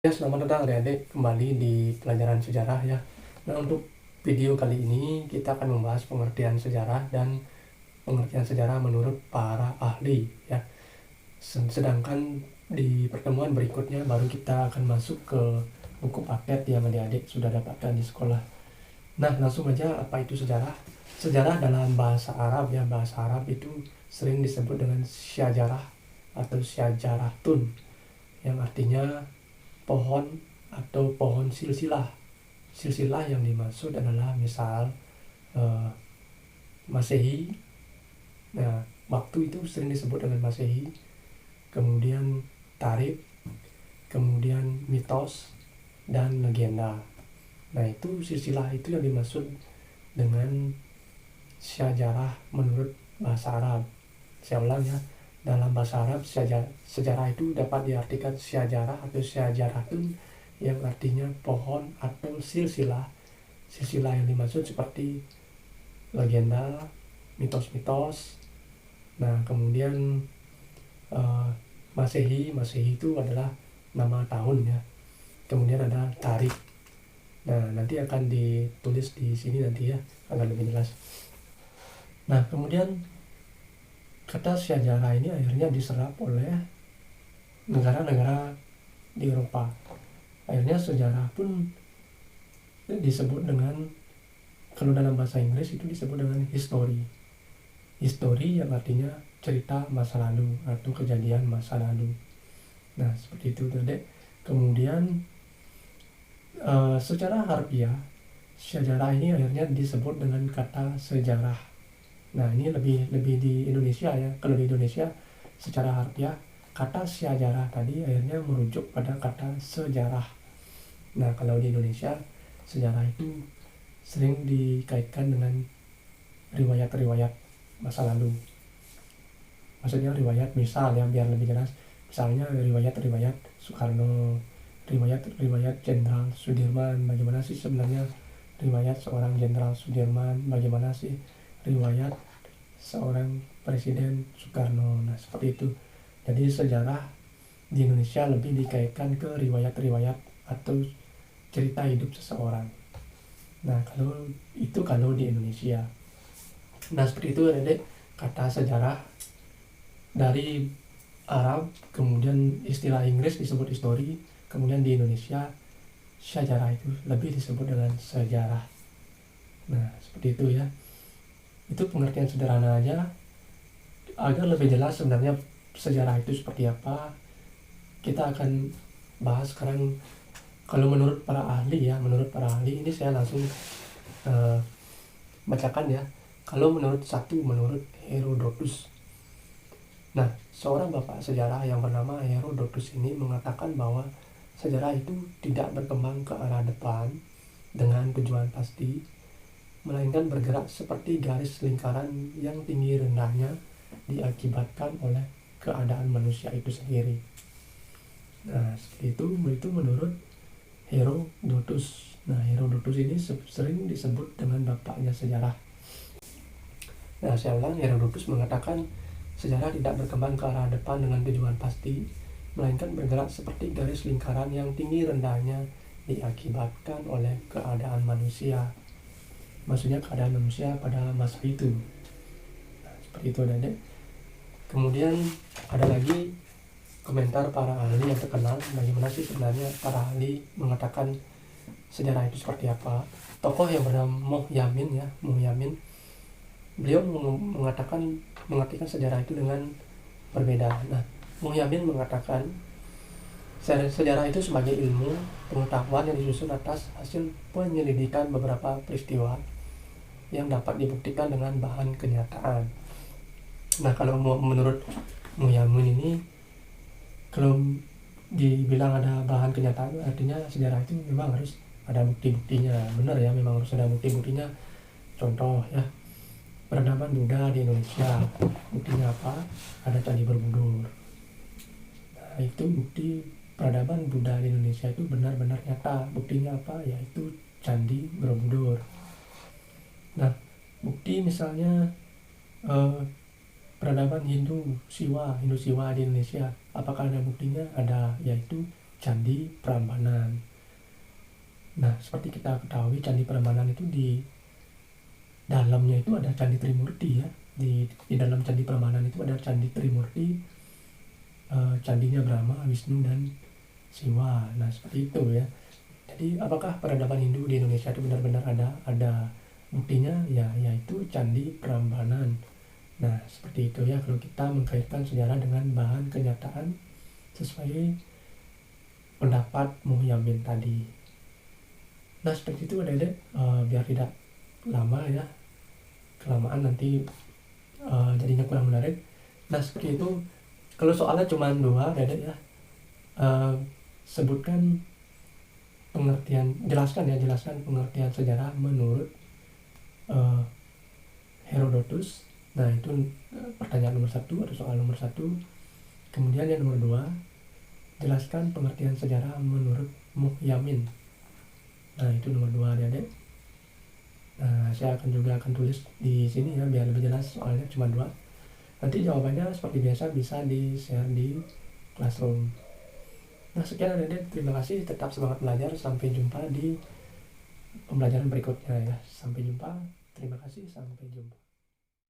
Ya, selamat datang adik-adik kembali di pelajaran sejarah ya. Nah, untuk video kali ini kita akan membahas pengertian sejarah dan pengertian sejarah menurut para ahli ya. Sedangkan di pertemuan berikutnya baru kita akan masuk ke buku paket yang adik-adik sudah dapatkan di sekolah. Nah, langsung aja, apa itu sejarah? Sejarah dalam bahasa Arab ya, bahasa Arab itu sering disebut dengan syajarah atau syajaratun, yang artinya pohon atau pohon silsilah. Silsilah yang dimaksud adalah misal Masehi. Nah, waktu itu sering disebut dengan Masehi, kemudian tarikh, kemudian mitos, dan legenda. Nah, itu silsilah itu yang dimaksud dengan syajarah menurut bahasa Arab. Saya ulang ya, dalam bahasa Arab sejarah itu dapat diartikan syajarah atau syajaratun, yang artinya pohon atau silsilah. Silsilah yang dimaksud seperti legenda, mitos-mitos. Nah, kemudian Masehi itu adalah nama tahun ya. Kemudian ada tarikh. Nah, nanti akan ditulis di sini nanti ya, agar lebih jelas. Nah, kemudian kata syajarah ini akhirnya diserap oleh negara-negara di Eropa. Akhirnya sejarah pun disebut dengan, kalau dalam bahasa Inggris itu disebut dengan history. History yang artinya cerita masa lalu atau kejadian masa lalu. Nah, seperti itu tadi. Kemudian secara harfiah sejarah ini akhirnya disebut dengan kata sejarah. Nah, ini lebih di Indonesia ya. Kalau di Indonesia secara harfiah kata sejarah tadi akhirnya merujuk pada kata sejarah. Nah, kalau di Indonesia sejarah itu sering dikaitkan dengan riwayat-riwayat masa lalu. Maksudnya riwayat, misal ya, biar lebih jelas, misalnya riwayat-riwayat Soekarno, riwayat Jenderal Sudirman, bagaimana sih sebenarnya riwayat seorang Jenderal Sudirman, bagaimana sih riwayat seorang Presiden Soekarno. Nah, seperti itu. Jadi sejarah di Indonesia lebih dikaitkan ke riwayat-riwayat atau cerita hidup seseorang. Nah, kalau di Indonesia. Nah, seperti itu adik, kata sejarah dari Arab, kemudian istilah Inggris disebut history, kemudian di Indonesia syajarah itu lebih disebut dengan sejarah. Nah, seperti itu ya. Itu pengertian sederhana aja. Agar lebih jelas sebenarnya sejarah itu seperti apa, kita akan bahas sekarang. Kalau menurut para ahli ini saya langsung bacakan ya. Kalau menurut Herodotus. Nah, seorang bapak sejarah yang bernama Herodotus ini mengatakan bahwa sejarah itu tidak berkembang ke arah depan dengan tujuan pasti, melainkan bergerak seperti garis lingkaran yang tinggi rendahnya diakibatkan oleh keadaan manusia itu sendiri. Nah, seperti itu menurut Herodotus. Nah, Herodotus ini sering disebut dengan bapaknya sejarah. Nah, saya ulang, Herodotus mengatakan sejarah tidak berkembang ke arah depan dengan tujuan pasti, melainkan bergerak seperti garis lingkaran yang tinggi rendahnya diakibatkan oleh keadaan manusia. Maksudnya keadaan manusia pada masa itu. Nah, seperti itu adik. Kemudian ada lagi komentar para ahli yang terkenal, bagaimana sih sebenarnya para ahli mengatakan sejarah itu seperti apa. Tokoh yang bernama Muhyamin, beliau mengartikan sejarah itu dengan berbeda. Nah, Muhyamin mengatakan sejarah itu sebagai ilmu pengetahuan yang disusun atas hasil penyelidikan beberapa peristiwa yang dapat dibuktikan dengan bahan kenyataan. Nah, kalau menurut Muhyamin ini, kalau dibilang ada bahan kenyataan, artinya sejarah itu memang harus ada bukti-buktinya. Benar ya, memang harus ada bukti-buktinya. Contoh ya, peradaban Buddha di Indonesia, buktinya apa? Ada Candi Borobudur. Nah, itu bukti peradaban Buddha di Indonesia itu benar-benar nyata. Buktinya apa? Yaitu Candi Borobudur. Nah, bukti misalnya peradaban Hindu Siwa di Indonesia, apakah ada buktinya? Ada, yaitu Candi Prambanan. Nah, seperti kita ketahui Candi Prambanan itu di dalamnya itu ada Candi Trimurti ya. Di dalam Candi Prambanan itu ada Candi Trimurti, candinya Brahma, Wisnu, dan Siwa. Nah, seperti itu ya. Jadi apakah peradaban Hindu di Indonesia itu benar-benar ada buktinya? Ya, yaitu Candi Prambanan. Nah, seperti itu ya kalau kita mengkaitkan sejarah dengan bahan kenyataan sesuai pendapat Muhyamin tadi. Nah, seperti itu Dede, biar tidak lama ya, kelamaan nanti jadinya kurang menarik. Nah, seperti itu. Kalau soalnya cuma 2 Dede ya, sebutkan pengertian, jelaskan pengertian sejarah menurut Herodotus. Nah, itu pertanyaan nomor 1 atau soal nomor 1. Kemudian yang nomor 2, jelaskan pengertian sejarah menurut Muhyamin. Nah, itu nomor 2 adik-adik. Nah, saya juga akan tulis di sini ya biar lebih jelas, soalnya cuma 2. Nanti jawabannya seperti biasa bisa di-share di Classroom. Nah, sekian adik-adik, terima kasih, tetap semangat belajar, sampai jumpa di pembelajaran berikutnya ya. Sampai jumpa, terima kasih, sampai jumpa.